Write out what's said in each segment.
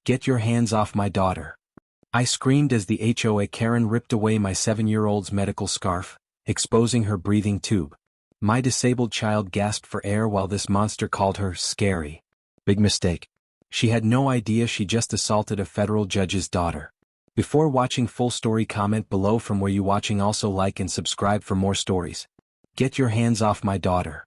Get your hands off my daughter. I screamed as the HOA Karen ripped away my 7-year-old's medical scarf, exposing her breathing tube. My disabled child gasped for air while this monster called her scary. Big mistake. She had no idea she just assaulted a federal judge's daughter. Before watching full story, comment below from where you watching. Also like and subscribe for more stories. Get your hands off my daughter.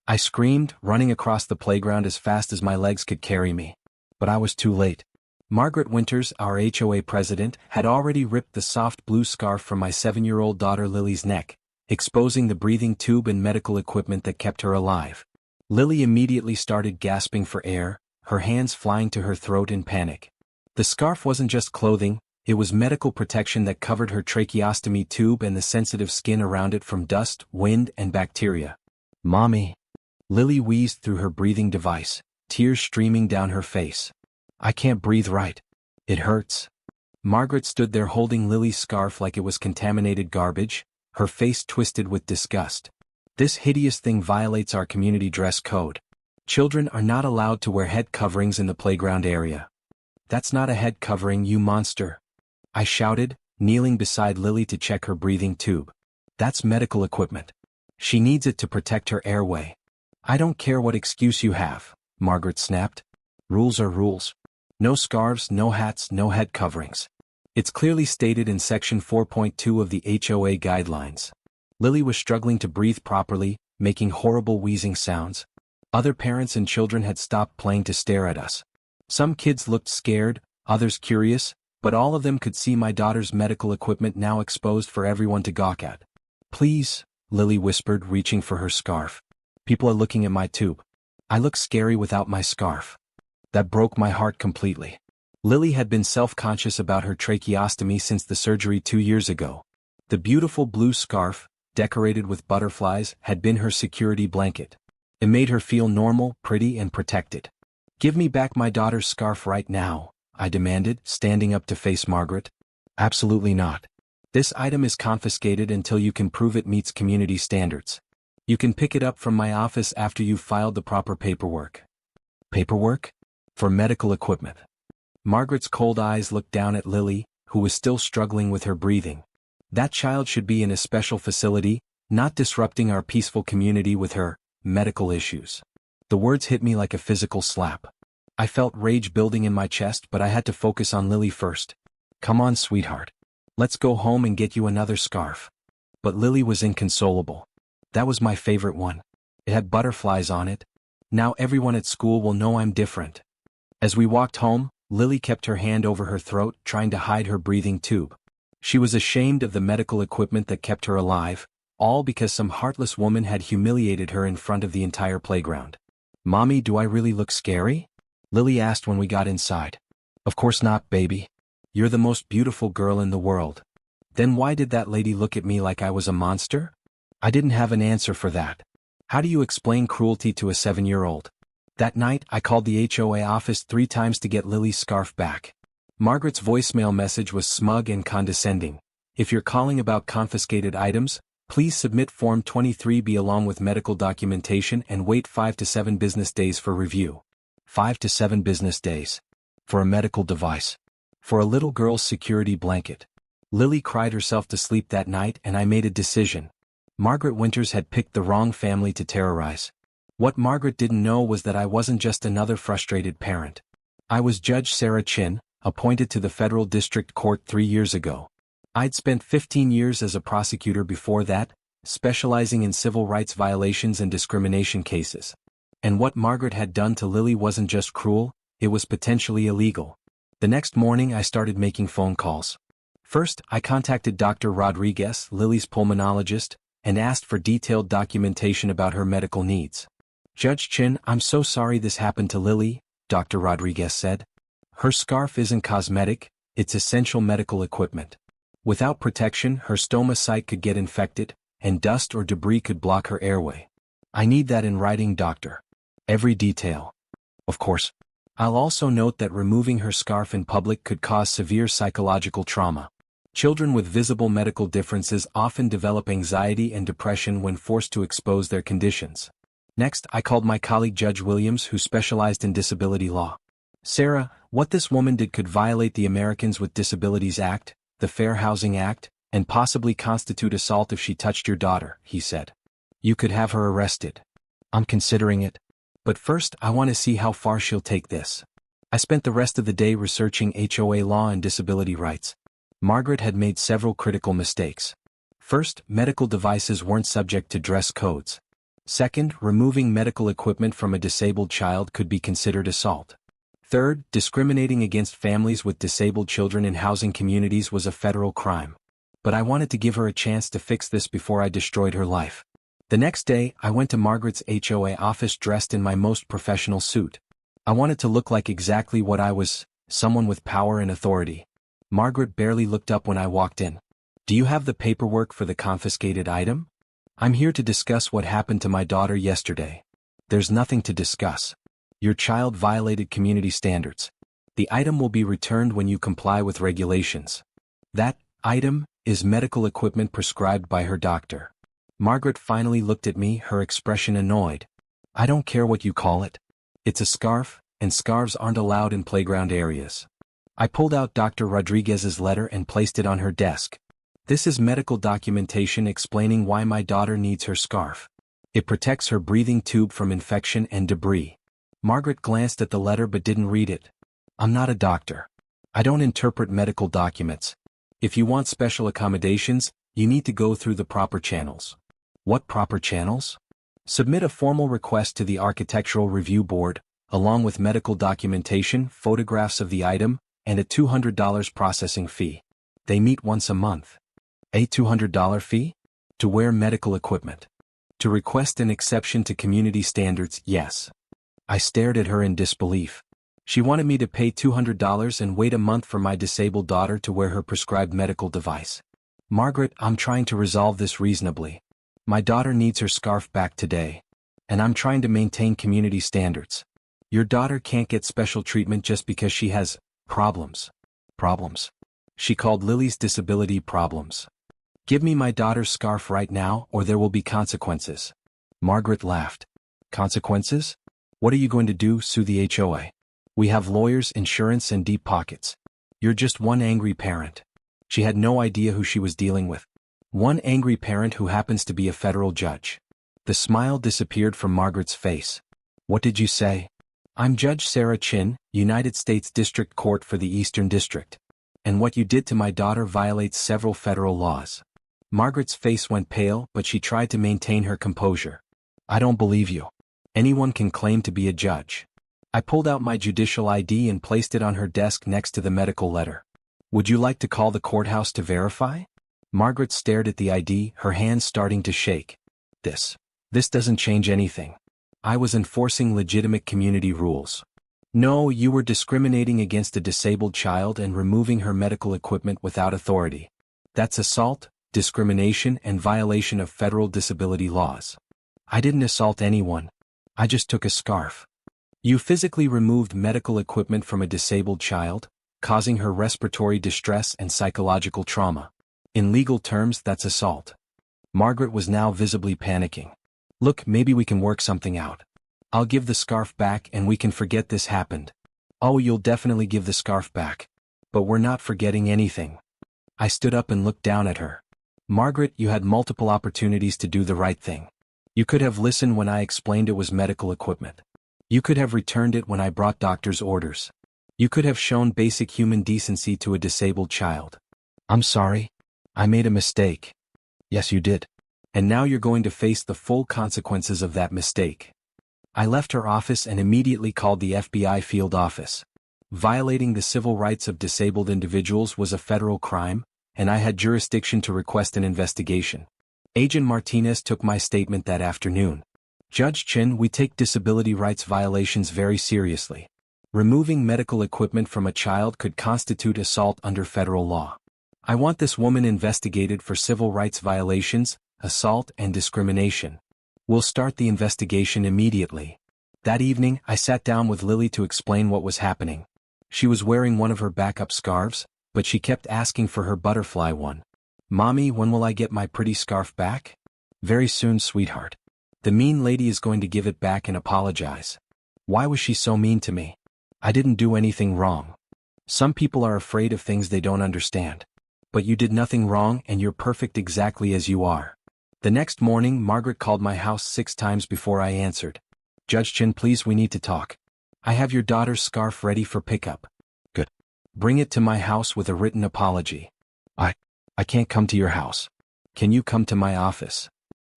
I screamed, running across the playground as fast as my legs could carry me. But I was too late. Margaret Winters, our HOA president, had already ripped the soft blue scarf from my 7-year-old daughter Lily's neck, exposing the breathing tube and medical equipment that kept her alive. Lily immediately started gasping for air, her hands flying to her throat in panic. The scarf wasn't just clothing, it was medical protection that covered her tracheostomy tube and the sensitive skin around it from dust, wind, and bacteria. Mommy. Lily wheezed through her breathing device, tears streaming down her face. I can't breathe right. It hurts. Margaret stood there holding Lily's scarf like it was contaminated garbage, her face twisted with disgust. This hideous thing violates our community dress code. Children are not allowed to wear head coverings in the playground area. That's not a head covering, you monster. I shouted, kneeling beside Lily to check her breathing tube. That's medical equipment. She needs it to protect her airway. I don't care what excuse you have, Margaret snapped. Rules are rules. No scarves, no hats, no head coverings. It's clearly stated in Section 4.2 of the HOA guidelines. Lily was struggling to breathe properly, making horrible wheezing sounds. Other parents and children had stopped playing to stare at us. Some kids looked scared, others curious, but all of them could see my daughter's medical equipment now exposed for everyone to gawk at. Please, Lily whispered, reaching for her scarf. People are looking at my tube. I look scary without my scarf. That broke my heart completely. Lily had been self-conscious about her tracheostomy since the surgery 2 years ago. The beautiful blue scarf, decorated with butterflies, had been her security blanket. It made her feel normal, pretty, and protected. Give me back my daughter's scarf right now, I demanded, standing up to face Margaret. Absolutely not. This item is confiscated until you can prove it meets community standards. You can pick it up from my office after you've filed the proper paperwork. Paperwork? For medical equipment. Margaret's cold eyes looked down at Lily, who was still struggling with her breathing. That child should be in a special facility, not disrupting our peaceful community with her medical issues. The words hit me like a physical slap. I felt rage building in my chest, but I had to focus on Lily first. Come on, sweetheart. Let's go home and get you another scarf. But Lily was inconsolable. That was my favorite one. It had butterflies on it. Now everyone at school will know I'm different. As we walked home, Lily kept her hand over her throat, trying to hide her breathing tube. She was ashamed of the medical equipment that kept her alive, all because some heartless woman had humiliated her in front of the entire playground. Mommy, do I really look scary? Lily asked when we got inside. Of course not, baby. You're the most beautiful girl in the world. Then why did that lady look at me like I was a monster? I didn't have an answer for that. How do you explain cruelty to a 7-year-old? That night, I called the HOA office 3 times to get Lily's scarf back. Margaret's voicemail message was smug and condescending. If you're calling about confiscated items, please submit Form 23B along with medical documentation and wait 5 to 7 business days for review. 5 to 7 business days. For a medical device. For a little girl's security blanket. Lily cried herself to sleep that night, and I made a decision. Margaret Winters had picked the wrong family to terrorize. What Margaret didn't know was that I wasn't just another frustrated parent. I was Judge Sarah Chin, appointed to the Federal District Court 3 years ago. I'd spent 15 years as a prosecutor before that, specializing in civil rights violations and discrimination cases. And what Margaret had done to Lily wasn't just cruel, it was potentially illegal. The next morning I started making phone calls. First, I contacted Dr. Rodriguez, Lily's pulmonologist, and asked for detailed documentation about her medical needs. Judge Chin, I'm so sorry this happened to Lily, Dr. Rodriguez said. Her scarf isn't cosmetic, it's essential medical equipment. Without protection, her stoma site could get infected, and dust or debris could block her airway. I need that in writing, doctor. Every detail. Of course. I'll also note that removing her scarf in public could cause severe psychological trauma. Children with visible medical differences often develop anxiety and depression when forced to expose their conditions. Next, I called my colleague Judge Williams, who specialized in disability law. Sarah, What this woman did could violate the Americans with Disabilities Act, the Fair Housing Act, and possibly constitute assault if she touched your daughter, he said. You could have her arrested. I'm considering it. But first, I want to see how far she'll take this. I spent the rest of the day researching HOA law and disability rights. Margaret had made several critical mistakes. First, medical devices weren't subject to dress codes. Second, removing medical equipment from a disabled child could be considered assault. Third, discriminating against families with disabled children in housing communities was a federal crime. But I wanted to give her a chance to fix this before I destroyed her life. The next day, I went to Margaret's HOA office dressed in my most professional suit. I wanted to look like exactly what I was, someone with power and authority. Margaret barely looked up when I walked in. Do you have the paperwork for the confiscated item? I'm here to discuss what happened to my daughter yesterday. There's nothing to discuss. Your child violated community standards. The item will be returned when you comply with regulations. That item is medical equipment prescribed by her doctor. Margaret finally looked at me, her expression annoyed. I don't care what you call it. It's a scarf, and scarves aren't allowed in playground areas. I pulled out Dr. Rodriguez's letter and placed it on her desk. This is medical documentation explaining why my daughter needs her scarf. It protects her breathing tube from infection and debris. Margaret glanced at the letter but didn't read it. I'm not a doctor. I don't interpret medical documents. If you want special accommodations, you need to go through the proper channels. What proper channels? Submit a formal request to the Architectural Review Board, along with medical documentation, photographs of the item, and a $200 processing fee. They meet once a month. A $200 fee? To wear medical equipment. To request an exception to community standards, yes. I stared at her in disbelief. She wanted me to pay $200 and wait a month for my disabled daughter to wear her prescribed medical device. Margaret, I'm trying to resolve this reasonably. My daughter needs her scarf back today. And I'm trying to maintain community standards. Your daughter can't get special treatment just because she has problems. Problems. She called Lily's disability problems. Give me my daughter's scarf right now or there will be consequences. Margaret laughed. Consequences? What are you going to do? Sue the HOA. We have lawyers, insurance, and deep pockets. You're just one angry parent. She had no idea who she was dealing with. One angry parent who happens to be a federal judge. The smile disappeared from Margaret's face. What did you say? I'm Judge Sarah Chin, United States District Court for the Eastern District. And what you did to my daughter violates several federal laws. Margaret's face went pale, but she tried to maintain her composure. I don't believe you. Anyone can claim to be a judge. I pulled out my judicial ID and placed it on her desk next to the medical letter. Would you like to call the courthouse to verify? Margaret stared at the ID, her hands starting to shake. This doesn't change anything. I was enforcing legitimate community rules. No, you were discriminating against a disabled child and removing her medical equipment without authority. That's assault, discrimination, and violation of federal disability laws. I didn't assault anyone. I just took a scarf. You physically removed medical equipment from a disabled child, causing her respiratory distress and psychological trauma. In legal terms, that's assault. Margaret was now visibly panicking. Look, maybe we can work something out. I'll give the scarf back and we can forget this happened. Oh, you'll definitely give the scarf back. But we're not forgetting anything. I stood up and looked down at her. Margaret, you had multiple opportunities to do the right thing. You could have listened when I explained it was medical equipment. You could have returned it when I brought doctor's orders. You could have shown basic human decency to a disabled child. I'm sorry. I made a mistake. Yes, you did. And now you're going to face the full consequences of that mistake. I left her office and immediately called the FBI field office. Violating the civil rights of disabled individuals was a federal crime, and I had jurisdiction to request an investigation. Agent Martinez took my statement that afternoon. Judge Chin, we take disability rights violations very seriously. Removing medical equipment from a child could constitute assault under federal law. I want this woman investigated for civil rights violations, assault, and discrimination. We'll start the investigation immediately. That evening, I sat down with Lily to explain what was happening. She was wearing one of her backup scarves, but she kept asking for her butterfly one. Mommy, when will I get my pretty scarf back? Very soon, sweetheart. The mean lady is going to give it back and apologize. Why was she so mean to me? I didn't do anything wrong. Some people are afraid of things they don't understand. But you did nothing wrong and you're perfect exactly as you are. The next morning, Margaret called my house 6 times before I answered. Judge Chin, please, we need to talk. I have your daughter's scarf ready for pickup. Good. Bring it to my house with a written apology. I can't come to your house. Can you come to my office?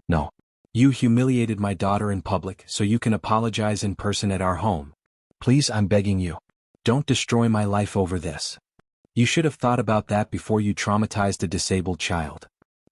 No. You humiliated my daughter in public, so you can apologize in person at our home. Please, I'm begging you. Don't destroy my life over this. You should have thought about that before you traumatized a disabled child.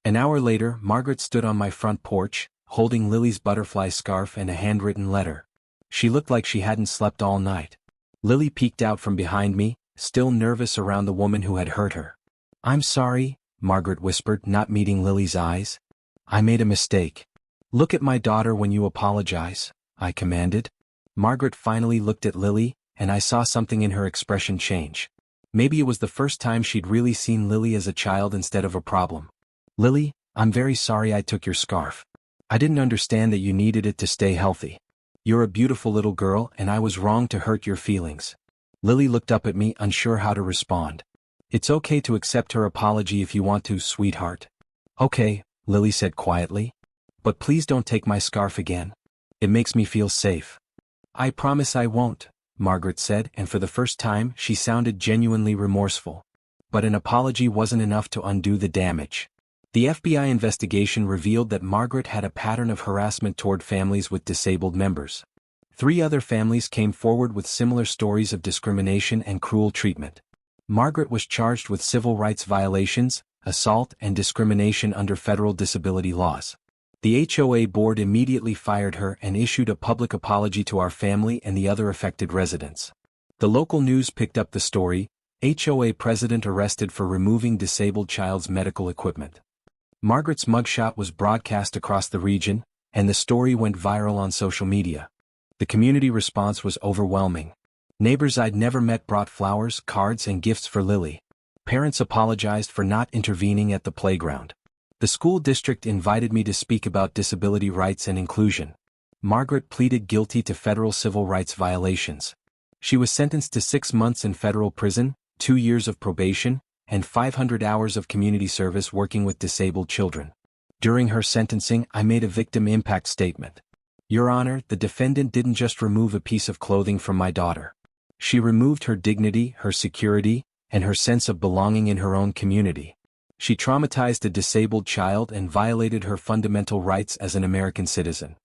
An hour later, Margaret stood on my front porch, holding Lily's butterfly scarf and a handwritten letter. She looked like she hadn't slept all night. Lily peeked out from behind me, still nervous around the woman who had hurt her. I'm sorry, Margaret whispered, not meeting Lily's eyes. I made a mistake. Look at my daughter when you apologize, I commanded. Margaret finally looked at Lily, and I saw something in her expression change. Maybe it was the first time she'd really seen Lily as a child instead of a problem. Lily, I'm very sorry I took your scarf. I didn't understand that you needed it to stay healthy. You're a beautiful little girl and I was wrong to hurt your feelings. Lily looked up at me, unsure how to respond. It's okay to accept her apology if you want to, sweetheart. Okay, Lily said quietly. But please don't take my scarf again. It makes me feel safe. I promise I won't, Margaret said, and for the first time she sounded genuinely remorseful. But an apology wasn't enough to undo the damage. The FBI investigation revealed that Margaret had a pattern of harassment toward families with disabled members. 3 other families came forward with similar stories of discrimination and cruel treatment. Margaret was charged with civil rights violations, assault, and discrimination under federal disability laws. The HOA board immediately fired her and issued a public apology to our family and the other affected residents. The local news picked up the story, HOA president arrested for removing disabled child's medical equipment. Margaret's mugshot was broadcast across the region, and the story went viral on social media. The community response was overwhelming. Neighbors I'd never met brought flowers, cards, and gifts for Lily. Parents apologized for not intervening at the playground. The school district invited me to speak about disability rights and inclusion. Margaret pleaded guilty to federal civil rights violations. She was sentenced to 6 months in federal prison, 2 years of probation, and 500 hours of community service working with disabled children. During her sentencing, I made a victim impact statement. Your Honor, the defendant didn't just remove a piece of clothing from my daughter. She removed her dignity, her security, and her sense of belonging in her own community. She traumatized a disabled child and violated her fundamental rights as an American citizen.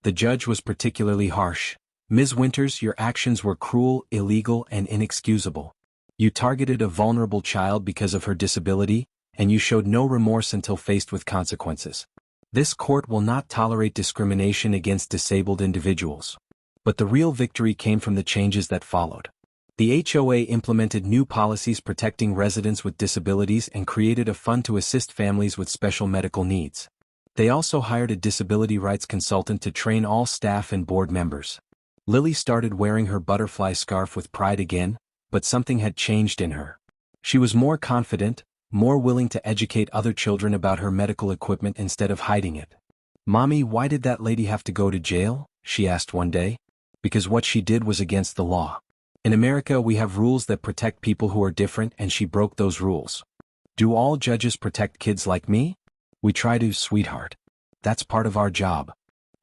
The judge was particularly harsh. Ms. Winters, your actions were cruel, illegal, and inexcusable. You targeted a vulnerable child because of her disability, and you showed no remorse until faced with consequences. This court will not tolerate discrimination against disabled individuals. But the real victory came from the changes that followed. The HOA implemented new policies protecting residents with disabilities and created a fund to assist families with special medical needs. They also hired a disability rights consultant to train all staff and board members. Lily started wearing her butterfly scarf with pride again, but something had changed in her. She was more confident, more willing to educate other children about her medical equipment instead of hiding it. Mommy, why did that lady have to go to jail? She asked one day. Because what she did was against the law. In America, we have rules that protect people who are different, and she broke those rules. Do all judges protect kids like me? We try to, sweetheart. That's part of our job.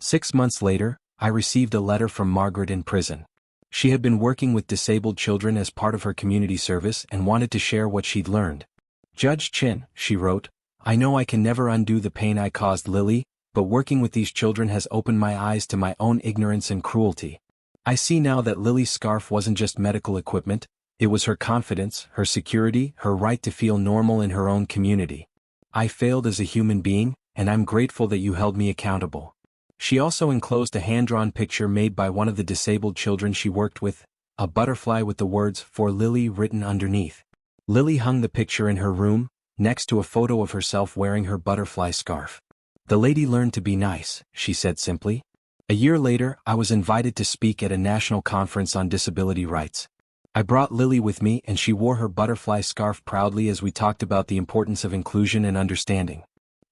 6 months later, I received a letter from Margaret in prison. She had been working with disabled children as part of her community service and wanted to share what she'd learned. Judge Chin, she wrote, I know I can never undo the pain I caused Lily, but working with these children has opened my eyes to my own ignorance and cruelty. I see now that Lily's scarf wasn't just medical equipment, it was her confidence, her security, her right to feel normal in her own community. I failed as a human being, and I'm grateful that you held me accountable. She also enclosed a hand-drawn picture made by one of the disabled children she worked with, a butterfly with the words, "For Lily," written underneath. Lily hung the picture in her room, next to a photo of herself wearing her butterfly scarf. The lady learned to be nice, she said simply. A year later, I was invited to speak at a national conference on disability rights. I brought Lily with me and she wore her butterfly scarf proudly as we talked about the importance of inclusion and understanding.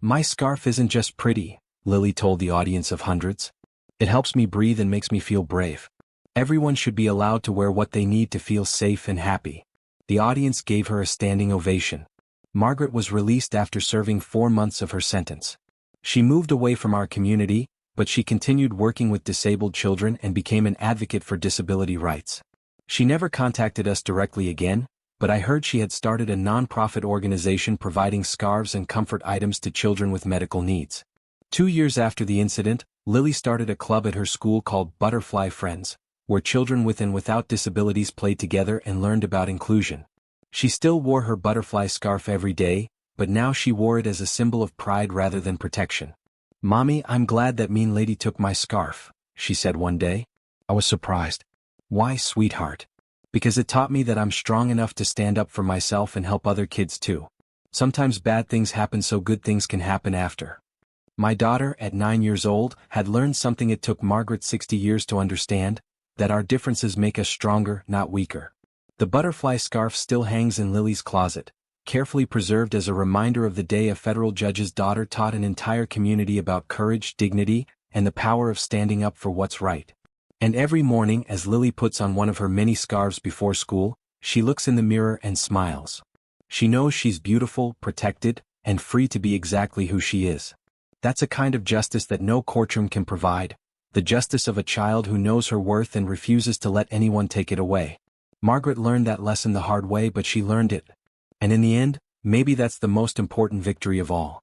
My scarf isn't just pretty, Lily told the audience of hundreds. It helps me breathe and makes me feel brave. Everyone should be allowed to wear what they need to feel safe and happy. The audience gave her a standing ovation. Margaret was released after serving 4 months of her sentence. She moved away from our community, but she continued working with disabled children and became an advocate for disability rights. She never contacted us directly again, but I heard she had started a non-profit organization providing scarves and comfort items to children with medical needs. 2 years after the incident, Lily started a club at her school called Butterfly Friends, where children with and without disabilities played together and learned about inclusion. She still wore her butterfly scarf every day, but now she wore it as a symbol of pride rather than protection. "Mommy, I'm glad that mean lady took my scarf," she said one day. I was surprised. "Why, sweetheart?" "Because it taught me that I'm strong enough to stand up for myself and help other kids too. Sometimes bad things happen so good things can happen after." My daughter, at 9 years old, had learned something it took Margaret 60 years to understand, that our differences make us stronger, not weaker. The butterfly scarf still hangs in Lily's closet, carefully preserved as a reminder of the day a federal judge's daughter taught an entire community about courage, dignity, and the power of standing up for what's right. And every morning as Lily puts on one of her many scarves before school, she looks in the mirror and smiles. She knows she's beautiful, protected, and free to be exactly who she is. That's a kind of justice that no courtroom can provide, the justice of a child who knows her worth and refuses to let anyone take it away. Margaret learned that lesson the hard way, but she learned it. And in the end, maybe that's the most important victory of all.